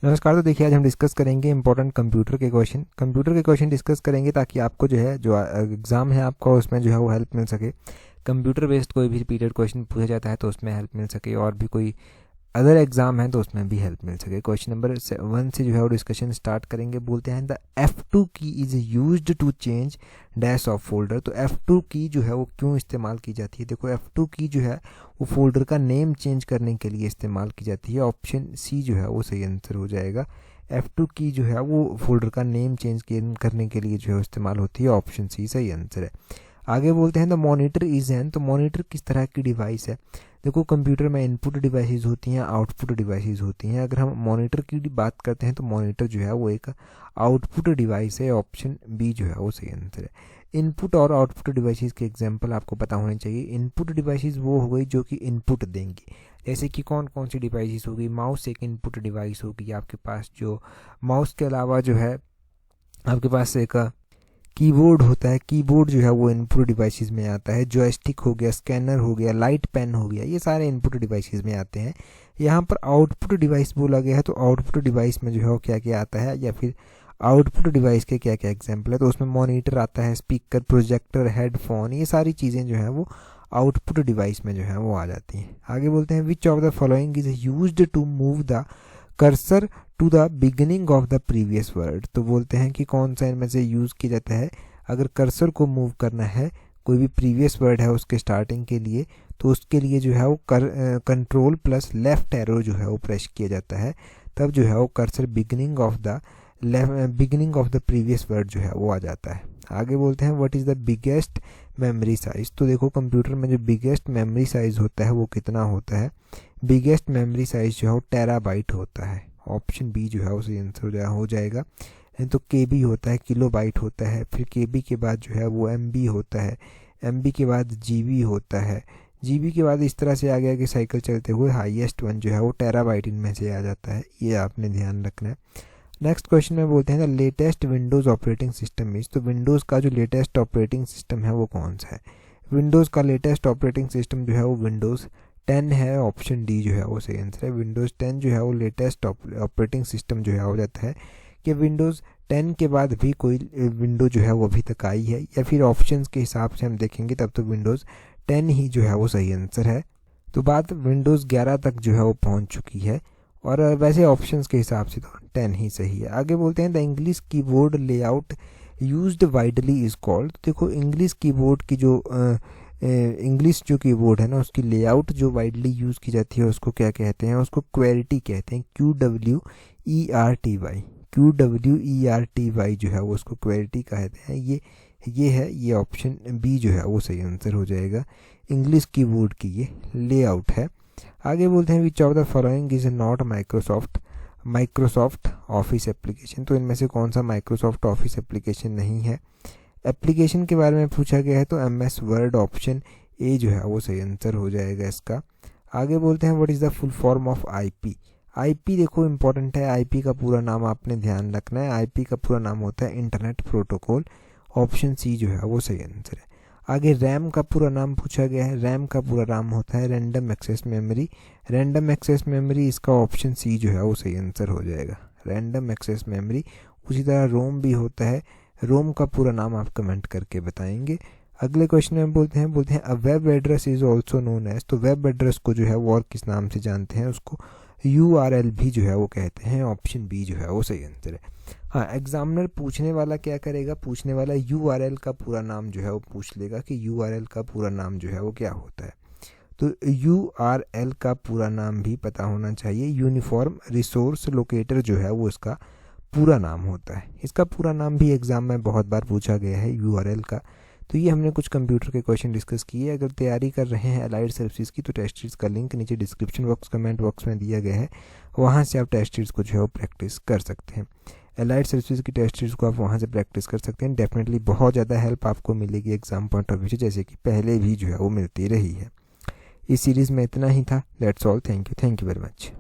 नमस्कार। तो देखिए आज हम डिस्कस करेंगे इंपॉर्टेंट कंप्यूटर के क्वेश्चन डिस्कस करेंगे ताकि आपको जो है जो एग्ज़ाम है आपका उसमें जो है वो हेल्प मिल सके। कंप्यूटर बेस्ड कोई भी रिपीटेड क्वेश्चन पूछा जाता है तो उसमें हेल्प मिल सके, और भी कोई अदर एग्जाम है तो उसमें भी हेल्प मिल सके। क्वेश्चन नंबर 1 से जो है वो डिस्कशन स्टार्ट करेंगे। बोलते हैं the F2 key is used to change dash of folder. तो F2 की जो है वो क्यों इस्तेमाल की जाती है? देखो F2 की जो है वो फोल्डर का नेम चेंज करने के लिए इस्तेमाल की जाती है। ऑप्शन सी जो है वो सही आंसर हो जाएगा। F2 की जो है वो फोल्डर का नेम चेंज करने के लिए जो है इस्तेमाल होती है। ऑप्शन सी सही आंसर है। आगे बोलते हैं द मॉनिटर इज एन। तो मॉनिटर किस तरह की डिवाइस है? देखो कंप्यूटर में इनपुट डिवाइसेस होती हैं, आउटपुट डिवाइसेस होती हैं। अगर हम मॉनिटर की बात करते हैं तो मॉनिटर जो है वो एक आउटपुट डिवाइस है। ऑप्शन बी जो है वो सही आंसर है। इनपुट और आउटपुट डिवाइसेस के एग्जांपल आपको पता होने चाहिए। इनपुट डिवाइसेस वो हो गई जो कि इनपुट देंगी, जैसे कि कौन कौन सी डिवाइसेस होगी। माउस एक इनपुट डिवाइस होगी आपके पास। जो माउस के अलावा जो है आपके पास एक कीबोर्ड होता है। कीबोर्ड जो है वो इनपुट डिवाइसेस में आता है। जॉयस्टिक हो गया, स्कैनर हो गया, लाइट पेन हो गया, ये सारे इनपुट डिवाइसेस में आते हैं। यहाँ पर आउटपुट डिवाइस बोला गया है तो आउटपुट डिवाइस में जो है वो क्या क्या आता है, या फिर आउटपुट डिवाइस के क्या क्या एग्जाम्पल है। तो उसमें मॉनिटर आता है, स्पीकर, प्रोजेक्टर, हेडफोन, ये सारी चीज़ें जो है वो आउटपुट डिवाइस में जो है वो आ जाती हैं। आगे बोलते हैं which of the following is used to move the cursor to the beginning of the previous word. तो बोलते हैं कि कौन सा इनमें से यूज़ किया जाता है अगर कर्सर को मूव करना है, कोई भी प्रीवियस वर्ड है उसके स्टार्टिंग के लिए, तो उसके लिए जो है वो कंट्रोल प्लस लेफ्ट एरो जो है वो प्रेस किया जाता है। तब जो है वो cursor beginning of the previous word जो है वो आ जाता है। आगे बोलते हैं what is the biggest memory size. तो देखो कंप्यूटर में जो बिगेस्ट मेमोरी साइज होता है वो कितना होता है? बिगेस्ट मेमोरी साइज जो है वो टेराबाइट होता है। ऑप्शन बी जो है वो सही आंसर हो जाएगा। तो केबी होता है, किलो बाइट होता है। फिर केबी के बाद जो है वो एमबी होता है। एमबी के बाद जीबी होता है। जीबी के बाद इस तरह से आ गया कि साइकिल चलते हुए हाईएस्ट वन जो है वो टेराबाइट इनमें से आ जाता है। ये आपने ध्यान रखना है। नेक्स्ट क्वेश्चन में बोलते हैं the latest Windows operating system is. तो विंडोज़ का जो लेटेस्ट ऑपरेटिंग सिस्टम है वो कौन सा है? विंडोज़ का लेटेस्ट ऑपरेटिंग सिस्टम जो है वो विंडोज़ 10 है। ऑप्शन डी जो है वो सही आंसर है। विंडोज़ 10 जो है वो लेटेस्ट ऑपरेटिंग सिस्टम जो है हो जाता है। कि विंडोज़ 10 के बाद भी कोई विंडो जो है वो अभी तक आई है, या फिर ऑप्शंस के हिसाब से हम देखेंगे तब तो विंडोज़ 10 ही जो है वो सही आंसर है। तो बात विंडोज़ 11 तक जो है वो पहुंच चुकी है, और वैसे ऑप्शंस के हिसाब से तो 10 ही सही है। आगे बोलते हैं the English keyboard layout used widely is called. देखो इंग्लिश कीबोर्ड की जो इंग्लिश जो कीबोर्ड है ना उसकी लेआउट जो वाइडली यूज़ की जाती है उसको क्या कहते हैं? उसको क्वेरिटी कहते हैं। QWERTY, QWERTY जो है वो उसको क्वेरिटी कहते हैं। ये ऑप्शन बी जो है वो सही आंसर हो जाएगा। इंग्लिश कीबोर्ड की ये लेआउट है। आगे बोलते हैं which of the following is not Microsoft office application. तो इनमें से कौन सा माइक्रोसॉफ्ट ऑफिस एप्लीकेशन नहीं है? एप्लीकेशन के बारे में पूछा गया है तो MS वर्ड, ऑप्शन ए जो है वो सही आंसर हो जाएगा इसका। आगे बोलते हैं what is the full form of IP। IP देखो इंपॉर्टेंट है। IP का पूरा नाम आपने ध्यान रखना है। IP का पूरा नाम होता है इंटरनेट प्रोटोकॉल। ऑप्शन सी जो है वो सही आंसर है। आगे रैम का पूरा नाम पूछा गया है। रैम का पूरा नाम होता है random access memory. Random access memory इसका ऑप्शन सी जो है वो सही आंसर हो जाएगा। Random access memory. उसी तरह रोम भी होता है। रोम का पूरा नाम आप कमेंट करके बताएंगे। अगले क्वेश्चन में बोलते हैं a web address is also known as. तो वेब एड्रेस को जो है वो और किस नाम से जानते हैं? उसको URL भी जो है वो कहते हैं। ऑप्शन बी जो है वो सही आंसर है। हाँ, एग्जामिनर पूछने वाला क्या करेगा? पूछने वाला URL का पूरा नाम जो है वो पूछ लेगा कि URL का पूरा नाम जो है वो क्या होता है। तो URL का पूरा नाम भी पता होना चाहिए। यूनिफॉर्म रिसोर्स लोकेटर जो है वो इसका पूरा नाम होता है। इसका पूरा नाम भी एग्जाम में बहुत बार पूछा गया है URL का। तो ये हमने कुछ कंप्यूटर के क्वेश्चन डिस्कस किए। अगर तैयारी कर रहे हैं अलाइड सर्विसेज की तो टेस्ट सीरीज का लिंक नीचे डिस्क्रिप्शन बॉक्स, कमेंट बॉक्स में दिया गया है। वहाँ से आप टेस्ट सीरीज को जो है वो प्रैक्टिस कर सकते हैं। अलाइड सर्विसेज की टेस्ट सीरीज को आप वहाँ से प्रैक्टिस कर सकते हैं। डेफिनेटली बहुत ज़्यादा हेल्प आपको मिलेगी एग्जाम पॉइंट ऑफ व्यू से, जैसे कि पहले भी जो है वो मिलती रही है। इस सीरीज़ में इतना ही था। That's all. Thank you very much.